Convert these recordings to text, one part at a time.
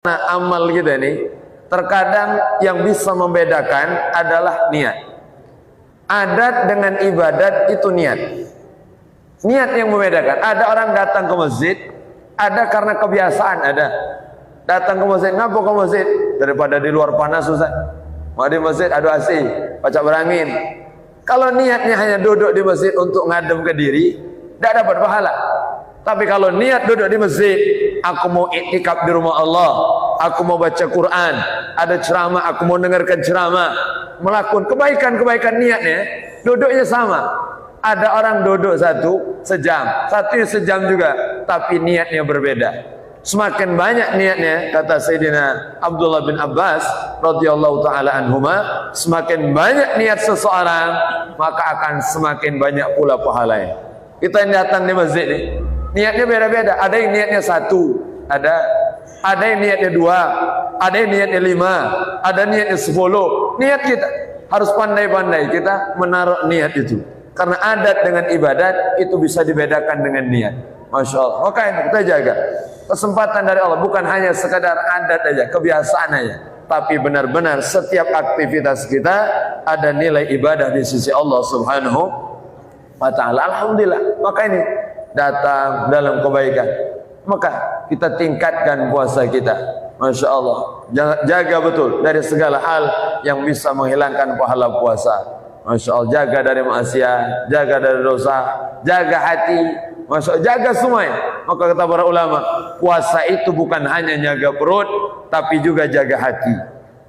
Nah, amal kita nih terkadang yang bisa membedakan adalah niat. Adat dengan ibadat itu niat. Niat yang membedakan. Ada orang datang ke masjid, ada karena kebiasaan, ada. Datang ke masjid, ngapa ke masjid? Daripada di luar panas susah. Mau di masjid ada AC, baca berangin. Kalau niatnya hanya duduk di masjid untuk ngadem ke diri, tidak dapat pahala. Tapi kalau niat duduk di masjid, aku mau iktikaf di rumah Allah, aku mau baca Quran, ada ceramah, aku mau dengarkan ceramah, melakukan kebaikan-kebaikan niatnya, duduknya sama. Ada orang duduk satu sejam juga, tapi niatnya berbeda. Semakin banyak niatnya, kata Sayyidina Abdullah bin Abbas radhiyallahu taala anhuma, semakin banyak niat seseorang, maka akan semakin banyak pula pahalanya. Kita yang datang di masjid ini, niatnya beda-beda. Ada yang niatnya satu, ada yang niatnya dua, ada yang niatnya 5, ada niatnya 10. Niat kita harus pandai-pandai kita menaruh niat itu. Karena adat dengan ibadat itu bisa dibedakan dengan niat. Masya Allah. Makanya kita jaga kesempatan dari Allah, bukan hanya sekadar adat aja, kebiasaan aja, tapi benar-benar setiap aktivitas kita ada nilai ibadah di sisi Allah Subhanahu wa ta'ala. Alhamdulillah. Maka ini datang dalam kebaikan, maka kita tingkatkan puasa kita. Masya Allah, jaga betul dari segala hal yang bisa menghilangkan pahala puasa. Masya Allah, jaga dari maksiat, jaga dari dosa, jaga hati, Masya Allah, jaga semuanya. Maka kata para ulama, puasa itu bukan hanya jaga perut, tapi juga jaga hati.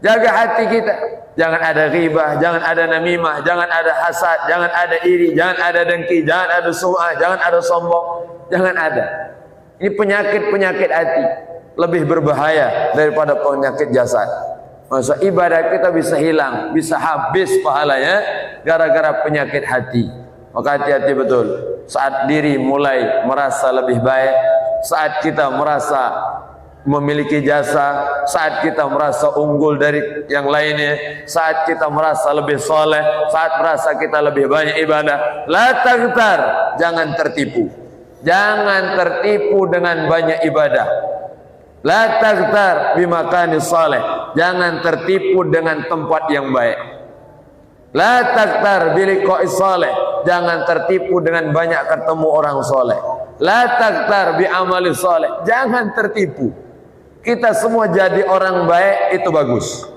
Jaga hati kita, jangan ada ghibah, jangan ada namimah, jangan ada hasad, jangan ada iri, jangan ada dengki, jangan ada sum'ah, jangan ada sombong, jangan ada. Ini penyakit-penyakit hati lebih berbahaya daripada penyakit jasad. Masa ibadah kita bisa hilang, bisa habis pahalanya gara-gara penyakit hati. Maka hati-hati betul. Saat diri mulai merasa lebih baik, saat kita merasa memiliki jasa, saat kita merasa unggul dari yang lainnya, saat kita merasa lebih soleh, saat merasa kita lebih banyak ibadah, la taghtar, jangan tertipu. Jangan tertipu dengan banyak ibadah. La taghtar bimakani saleh, jangan tertipu dengan tempat yang baik. La taghtar biliqa'i saleh, jangan tertipu dengan banyak ketemu orang soleh. La taghtar bi amali saleh, jangan tertipu. Kita semua jadi orang baik itu bagus,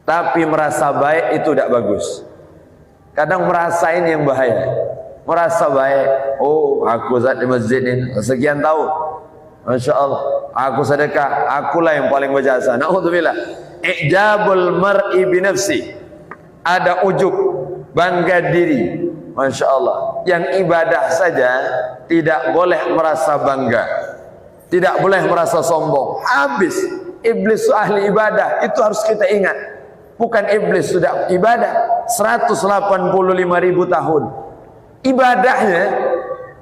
tapi merasa baik itu tidak bagus. Kadang merasa ini yang bahaya. Merasa baik, oh aku saat di masjid ini sekian tahun, Masya Allah, aku sedekah, akulah yang paling berjasa. Na'udzubillah. Ijabul mar'i binafsi, ada ujub, bangga diri. Masya Allah. Yang ibadah saja tidak boleh merasa bangga, tidak boleh merasa sombong. Habis iblis ahli ibadah, itu harus kita ingat. Bukan iblis sudah ibadah 185.000 tahun. Ibadahnya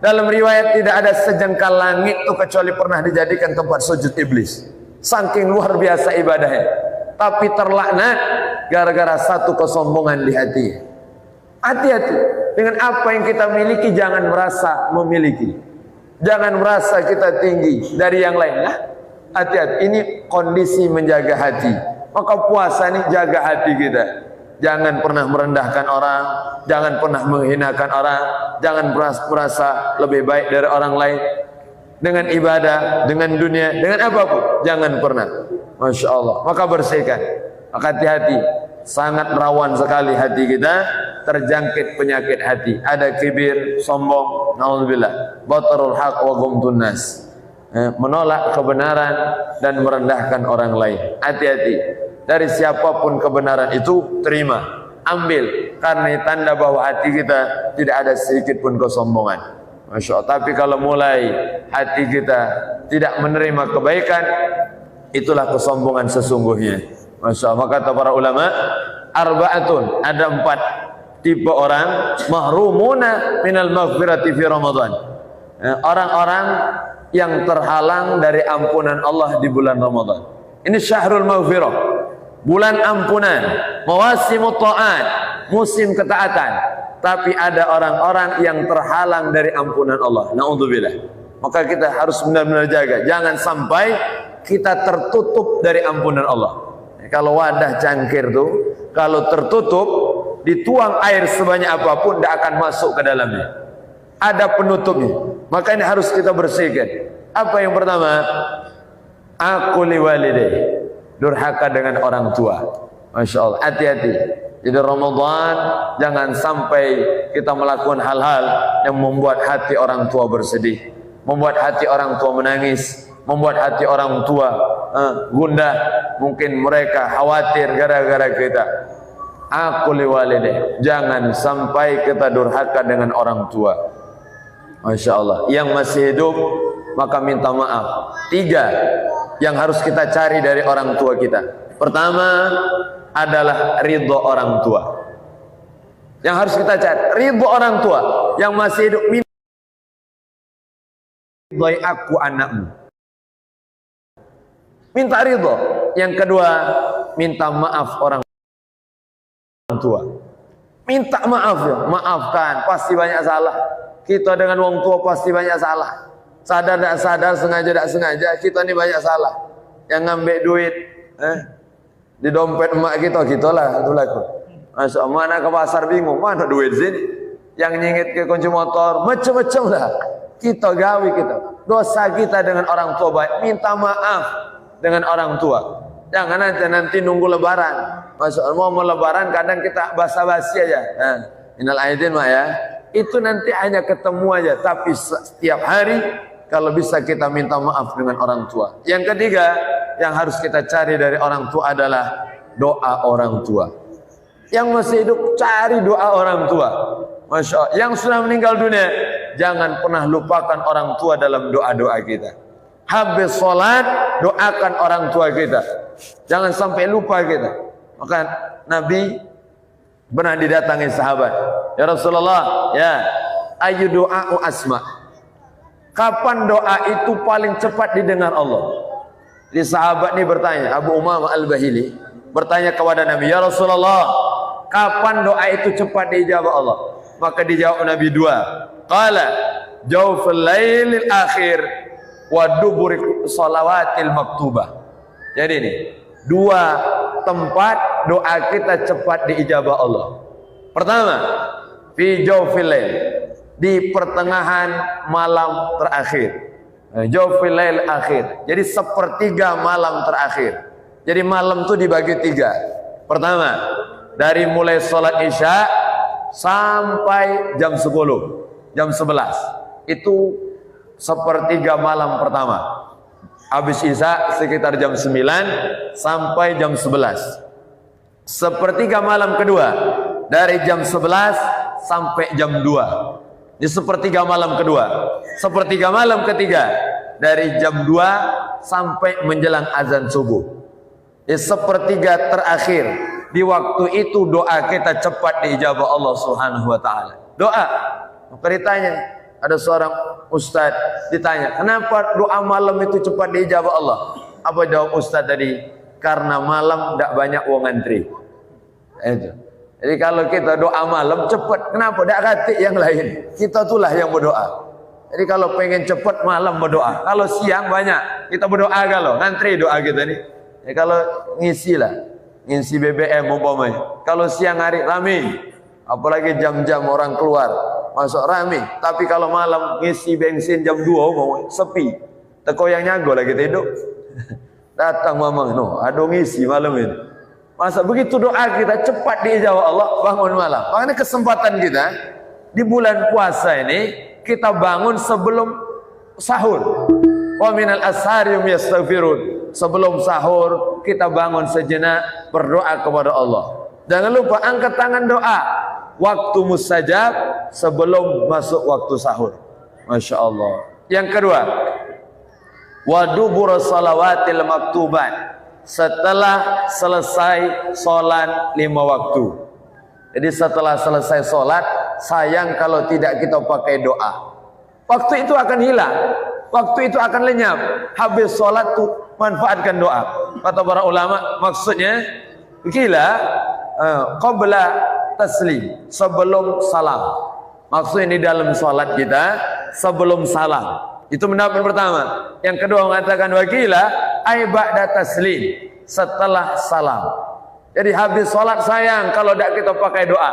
dalam riwayat tidak ada sejengkal langit itu kecuali pernah dijadikan tempat sujud iblis. Saking luar biasa ibadahnya, tapi terlaknat gara-gara satu kesombongan di hati. Hati-hati dengan apa yang kita miliki, jangan merasa memiliki, jangan merasa kita tinggi dari yang lain. Hati-hati, ini kondisi menjaga hati. Maka puasa ini jaga hati kita. Jangan pernah merendahkan orang, jangan pernah menghinakan orang, jangan merasa lebih baik dari orang lain. Dengan ibadah, dengan dunia, dengan apapun, jangan pernah. Masya Allah. Maka bersihkan. Maka hati-hati, sangat rawan sekali hati kita terjangkit penyakit hati. Ada kibir, sombong, naudzubillah, batarul haq wa ghamtun nas, menolak kebenaran dan merendahkan orang lain. Hati-hati. Dari siapapun kebenaran itu terima, ambil, karena tanda bahwa hati kita tidak ada sedikit pun kesombongan. Masya Allah. Tapi kalau mulai hati kita tidak menerima kebaikan, itulah kesombongan sesungguhnya. Masya Allah. Kata para ulama, arba'atun, ada 4 tipe orang, mahrumuna minal maghfirati fi Ramadan. Orang-orang yang terhalang dari ampunan Allah di bulan Ramadan. Ini syahrul maghfirah, bulan ampunan, mawasimut ta'at, musim ketaatan. Tapi ada orang-orang yang terhalang dari ampunan Allah. Na'udzubillah. Maka kita harus benar-benar jaga, jangan sampai kita tertutup dari ampunan Allah. Kalau wadah cangkir tuh, kalau tertutup, dituang air sebanyak apapun tidak akan masuk ke dalamnya. Ada penutupnya. Maka ini harus kita bersihkan. Apa yang pertama? Aku liwalidayya, durhaka dengan orang tua. Masya Allah, hati-hati. Jadi Ramadan jangan sampai kita melakukan hal-hal yang membuat hati orang tua bersedih, membuat hati orang tua menangis, membuat hati orang tua gundah. Mungkin mereka khawatir gara-gara kita. Aku liwalidayya, jangan sampai kita durhaka dengan orang tua. Masya Allah. Yang masih hidup maka minta maaf. 3 yang harus kita cari dari orang tua kita. Pertama adalah ridho orang tua. Yang harus kita cari ridho orang tua. Yang masih hidup, ridhoi aku anakmu, minta ridho. Yang kedua, minta maaf orang tua. Minta maaf ya, maafkan, pasti banyak salah. Kita dengan orang tua pasti banyak salah. Sadar tidak sadar, sengaja tidak sengaja, kita ini banyak salah. Yang ngambil duit di dompet emak kita, gitulah itulah. Masya Allah, mana ke pasar bingung, mana duit sini. Yang nyingit ke kunci motor, macam-macam lah. Kita gawi kita. Dosa kita dengan orang tua baik, minta maaf dengan orang tua. Jangan nanti nunggu lebaran. Masya Allah, mau lebaran kadang kita basa-basi aja. Minal aidin mak ya. Itu nanti hanya ketemu aja. Tapi setiap hari kalau bisa kita minta maaf dengan orang tua. Yang ketiga yang harus kita cari dari orang tua adalah doa orang tua. Yang masih hidup cari doa orang tua. Masya Allah. Yang sudah meninggal dunia, jangan pernah lupakan orang tua dalam doa-doa kita. Habis sholat, doakan orang tua kita. Jangan sampai lupa kita. Maka Nabi pernah didatangi sahabat. Ya Rasulullah, ya, ayu doa'u asma'. Kapan doa itu paling cepat didengar Allah? Di sahabat ini bertanya, Abu Umamah Al-Bahili bertanya kepada Nabi, ya Rasulullah, kapan doa itu cepat dijawab Allah? Maka dijawab Nabi 2. Qala jawful lailil akhir wa duburi shalawatil maktubah. Jadi ini 2 tempat doa kita cepat diijabah Allah. Pertama, fi jawfil lail, di pertengahan malam terakhir. Jawfil lail akhir. Jadi sepertiga malam terakhir. Jadi malam itu dibagi 3. Pertama, dari mulai sholat isya sampai jam 10, jam 11. Itu sepertiga malam pertama. Habis isya sekitar jam 9 sampai jam 11. Sepertiga malam kedua, dari jam 11 sampai jam 2. Di sepertiga malam kedua. Sepertiga malam ketiga, dari jam 2 sampai menjelang azan subuh. Di sepertiga terakhir, di waktu itu doa kita cepat diijabah Allah Subhanahu wa taala. Doa. Maka ditanya, ada seorang ustaz ditanya, kenapa doa malam itu cepat diijabah Allah? Apa jawab ustaz tadi? Karena malam tidak banyak wong antri. Itu. Jadi kalau kita doa malam cepat, kenapa? Tidak kata yang lain. Kita itulah yang berdoa. Jadi kalau pengen cepat malam berdoa. Kalau siang banyak kita berdoa, kalau ngantri doa kita nih. Ya kalau ngisi lah, ngisi BBM umpamanya. Kalau siang hari rame, apalagi jam-jam orang keluar masuk rame. Tapi kalau malam ngisi bensin jam 2 umpamanya sepi. Teko yang nyago lagi tidur. Datang mamang, no, ada ngisi malam ini. Masa begitu doa kita cepat diijabah Allah, bangun malam. Makanya kesempatan kita di bulan puasa ini kita bangun sebelum sahur. Wa minal ashariyum yastaghfirun. Sebelum sahur kita bangun sejenak berdoa kepada Allah. Jangan lupa angkat tangan doa. Waktu mustajab sebelum masuk waktu sahur. Masya Allah. Yang kedua, wa dubur salawatil maktubat. Setelah selesai sholat 5 waktu. Jadi setelah selesai sholat, sayang kalau tidak kita pakai doa. Waktu itu akan hilang, waktu itu akan lenyap. Habis sholat tuh manfaatkan doa. Kata para ulama, maksudnya gila qabla taslim, sebelum salam. Maksudnya di dalam sholat kita sebelum salam. Itu pendapat pertama. Yang kedua mengatakan wakila ai ba'da taslim, setelah salam. Jadi habis sholat sayang kalau tidak kita pakai doa.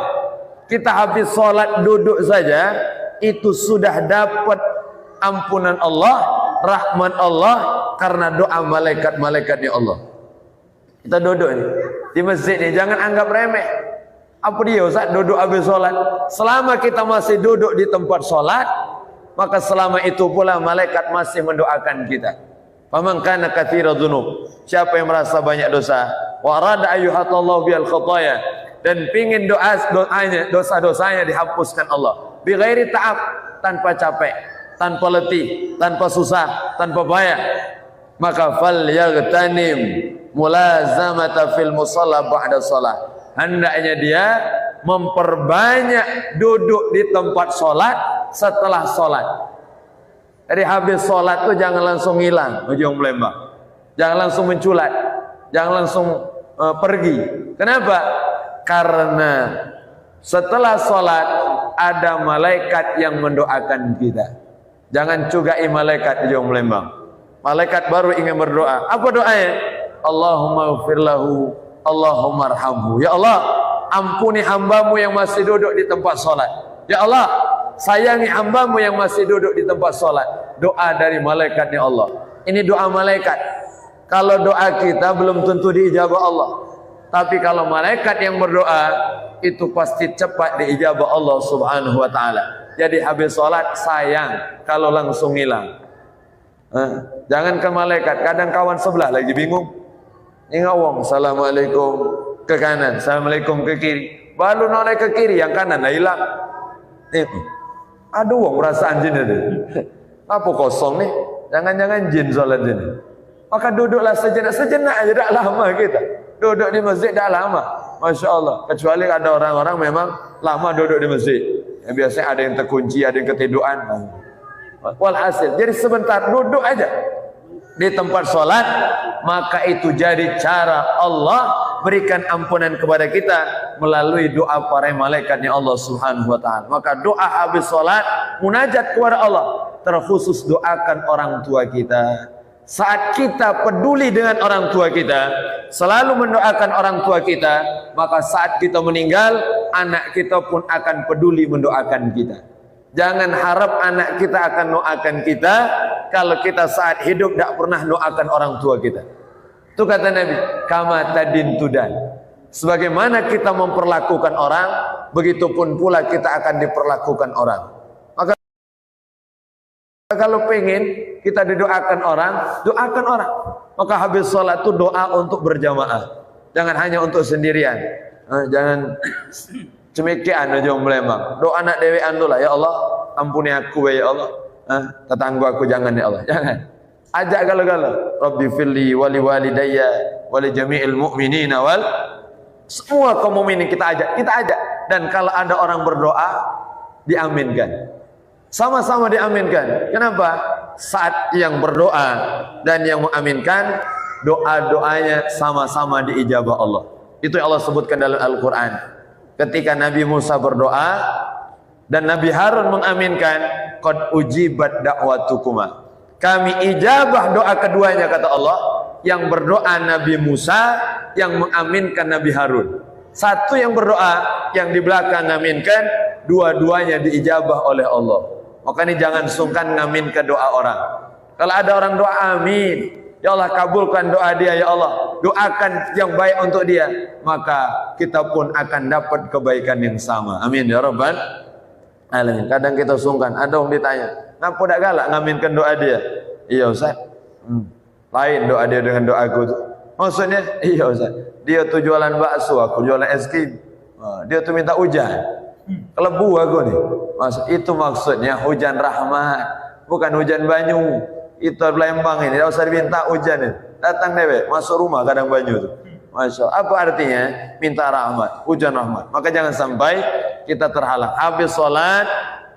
Kita habis sholat duduk saja, itu sudah dapat ampunan Allah, rahmat Allah karena doa malaikat-malaikatnya Allah. Kita duduk nih di masjid nih, jangan anggap remeh. Apa dia Ustaz duduk habis sholat? Selama kita masih duduk di tempat sholat, maka selama itu pula malaikat masih mendoakan kita. Faman kana katsira dzunub, siapa yang merasa banyak dosa, wa arada ayyuhatallahu bil khataya, dan pingin dosa-dosanya dihapuskan Allah, bi ghairi ta'ab, tanpa capek, tanpa letih, tanpa susah, tanpa payah, maka fal yaghtanim mulazamata fil musalla ba'da shalah. Hendaknya dia memperbanyak duduk di tempat sholat setelah sholat. Jadi habis sholat tuh jangan langsung hilang ujung melembang, jangan langsung menculat, jangan langsung pergi. Kenapa? Karena setelah sholat ada malaikat yang mendoakan kita. Jangan cugai malaikat ujung melembang. Malaikat baru ingin berdoa. Apa doanya? Allahumma ghfirlahu, Allahumma arhamhu. Ya Allah, ampuni hambamu yang masih duduk di tempat sholat. Ya Allah, sayangi hambamu yang masih duduk di tempat sholat. Doa dari malaikatnya Allah. Ini doa malaikat. Kalau doa kita belum tentu diijabah Allah, tapi kalau malaikat yang berdoa itu pasti cepat diijabah Allah subhanahu wa ta'ala. Jadi habis sholat sayang kalau langsung hilang. Jangan ke malaikat, kadang kawan sebelah lagi bingung. Ini ngawang, assalamualaikum ke kanan, assalamualaikum ke kiri, baru noleh ke kiri, yang kanan dah hilang. Aduh, wong perasaan jin itu. Apa kosong nih? Jangan-jangan jin sholat jin. Maka duduklah sejenak aja, tak lama kita. Duduk di masjid tak lama, masya Allah. Kecuali ada orang-orang memang lama duduk di masjid. Yang biasanya ada yang terkunci, ada yang ketiduran. Walhasil, jadi sebentar duduk aja di tempat sholat, maka itu jadi cara Allah berikan ampunan kepada kita melalui doa para malaikatnya Allah subhanahu wa ta'ala. Maka doa habis sholat, munajat kepada Allah, terkhusus doakan orang tua kita. Saat kita peduli dengan orang tua kita, selalu mendoakan orang tua kita, maka saat kita meninggal, anak kita pun akan peduli mendoakan kita. Jangan harap anak kita akan doakan kita kalau kita saat hidup tidak pernah doakan orang tua kita. Itu kata Nabi, kama tadin tudan. Sebagaimana kita memperlakukan orang, begitupun pula kita akan diperlakukan orang. Maka kalau pengen kita didoakan orang, doakan orang. Maka habis sholat itu doa untuk berjamaah, jangan hanya untuk sendirian. Jangan cemikian aja melembang. Doa anak dewean dulu lah, ya Allah ampuni aku ya Allah. Tetangga aku jangan ya Allah, jangan. Ajak galau-galau. Rabbi firli wali walidayya wali jami'il mu'minina wal, semua kaum mukminin kita ajak. Dan kalau ada orang berdoa, diaminkan. Sama-sama diaminkan. Kenapa? Saat yang berdoa dan yang mengaminkan, doa-doanya sama-sama diijabah Allah. Itu yang Allah sebutkan dalam Al-Quran. Ketika Nabi Musa berdoa dan Nabi Harun mengaminkan, qad ujibat da'watukuma, kami ijabah doa keduanya, kata Allah. Yang berdoa Nabi Musa, yang mengaminkan Nabi Harun. Satu yang berdoa, yang di belakang ngaminkan, dua-duanya diijabah oleh Allah. Maka ini jangan sungkan ngaminkan doa orang. Kalau ada orang doa amin, ya Allah kabulkan doa dia ya Allah, doakan yang baik untuk dia, maka kita pun akan dapat kebaikan yang sama. Amin ya rabbal alamin. Kadang kita sungkan, ada orang ditanya, kenapa tidak galak ngaminkan doa dia? Iya Ustaz, lain doa dia dengan doaku tuh. Maksudnya, iya Ustaz, dia tuh jualan bakso, aku jualan es krim. Dia tuh minta hujan, kelebu aku nih. Itu maksudnya hujan rahmat, bukan hujan banyu. Itu Lembang ini, tidak usah diminta hujan ini. Datang deh, masuk rumah kadang banyu tuh. Masya Allah. Apa artinya? Minta rahmat, hujan rahmat. Maka jangan sampai kita terhalang. Habis sholat,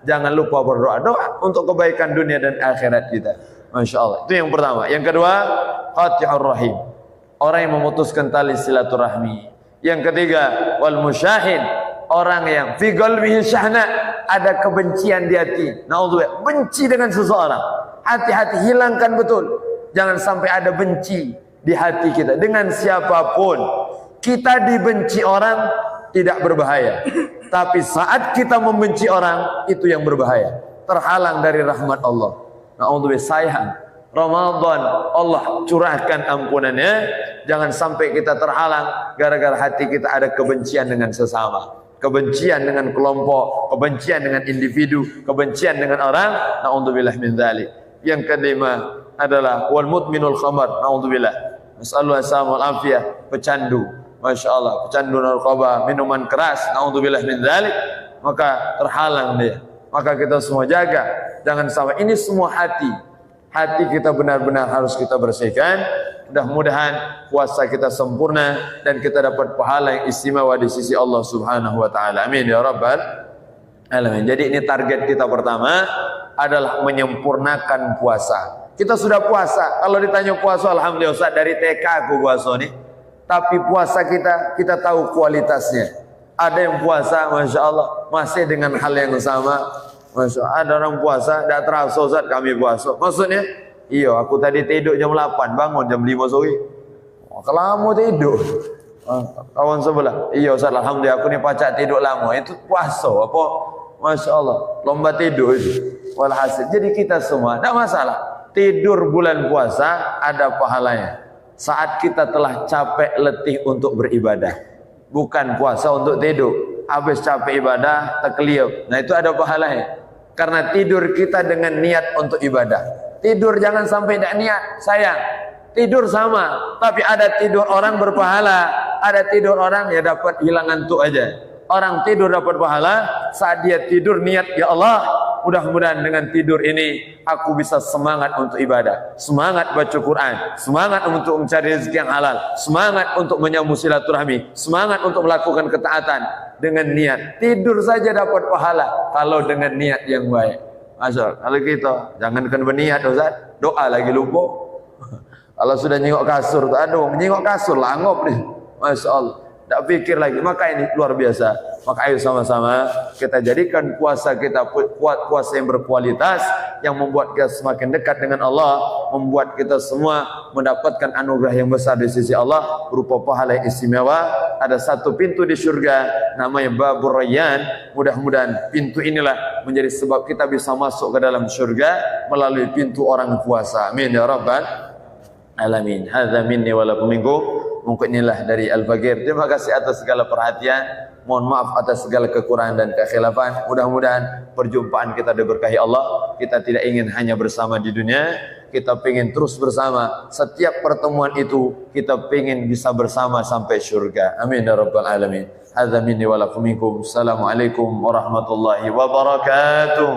jangan lupa berdoa. Doa untuk kebaikan dunia dan akhirat kita. Masya Allah. Itu yang pertama. Yang kedua, qati'ur rahim, orang yang memutuskan tali silaturahmi. Yang ketiga, wal musyahid, orang yang fi qalbihi syahna, ada kebencian di hati. Naudzubillah, benci dengan seseorang. Hati-hati, hilangkan betul. Jangan sampai ada benci di hati kita dengan siapapun. Kita dibenci orang tidak berbahaya, tapi saat kita membenci orang itu yang berbahaya. Terhalang dari rahmat Allah. Na'udzubillah, sayang Ramadan Allah curahkan ampunannya. Jangan sampai kita terhalang gara-gara hati kita ada kebencian dengan sesama, kebencian dengan kelompok, kebencian dengan individu, kebencian dengan orang. Na'udzubillah min dzalik. Yang kelima adalah wal mudminul khamar. Na'udzubillah. Nasallahu alaihi afiyah, pecandu. Masya Allah, pecandu narkoba, minuman keras. Na'udzubillah min dzalik. Maka terhalang dia. Maka kita semua jaga, jangan sampai ini semua hati kita benar-benar harus kita bersihkan. Mudah-mudahan puasa kita sempurna dan kita dapat pahala yang istimewa di sisi Allah Subhanahu wa taala. Amin ya rabbal alamin. Jadi ini target kita pertama adalah menyempurnakan puasa. Kita sudah puasa. Kalau ditanya puasa, alhamdulillah Ustaz, dari TK aku puasa nih. Tapi puasa kita tahu kualitasnya. Ada yang puasa, Masya Allah, masih dengan hal yang sama. Masya Allah, ada orang puasa, tidak terasa Ustaz kami puasa. Maksudnya, iya aku tadi tidur jam 8, bangun jam 5 sore. Kalau kamu tidur, kawan sebelah, iya Ustaz, alhamdulillah aku ni pacak tidur lama. Itu puasa apa? Masya Allah, lomba tidur itu. Walhasil, jadi kita semua, tidak masalah. Tidur bulan puasa ada pahalanya. Saat kita telah capek letih untuk beribadah, bukan puasa untuk tidur. Habis capek ibadah terkeliap, nah itu ada pahalanya. Karena tidur kita dengan niat untuk ibadah. Tidur jangan sampai tidak niat. Sayang, tidur sama, tapi ada tidur orang berpahala, ada tidur orang ya dapat hilang ngantuk aja. Orang tidur dapat pahala saat dia tidur niat, ya Allah, mudah-mudahan dengan tidur ini aku bisa semangat untuk ibadah, semangat baca Quran, semangat untuk mencari rezeki yang halal, semangat untuk menyambung silaturahmi, semangat untuk melakukan ketaatan. Dengan niat tidur saja dapat pahala kalau dengan niat yang baik. Masya, kalau kita jangankan berniat Ustaz, doa lagi lupa. Kalau sudah nyengok kasur, aduh nyengok kasur langop nih. Masya Allah, tak pikir lagi. Maka ini luar biasa. Maka ayo sama-sama kita jadikan puasa kita puasa yang berkualitas, yang membuat kita semakin dekat dengan Allah, membuat kita semua mendapatkan anugerah yang besar di sisi Allah berupa pahala yang istimewa. Ada satu pintu di surga namanya Babur Rayyan. Mudah-mudahan pintu inilah menjadi sebab kita bisa masuk ke dalam surga melalui pintu orang puasa. Amin ya rabbal alamin. Hadza minni wa lakum minkum. Mungkin inilah dari Al-Faqir. Terima kasih atas segala perhatian. Mohon maaf atas segala kekurangan dan kekhilafan. Mudah-mudahan perjumpaan kita diberkahi Allah. Kita tidak ingin hanya bersama di dunia, kita ingin terus bersama. Setiap pertemuan itu kita ingin bisa bersama sampai surga. Amin ya rabbal alamin. Hadza minni wa lakum minkum. Assalamualaikum warahmatullahi wabarakatuh.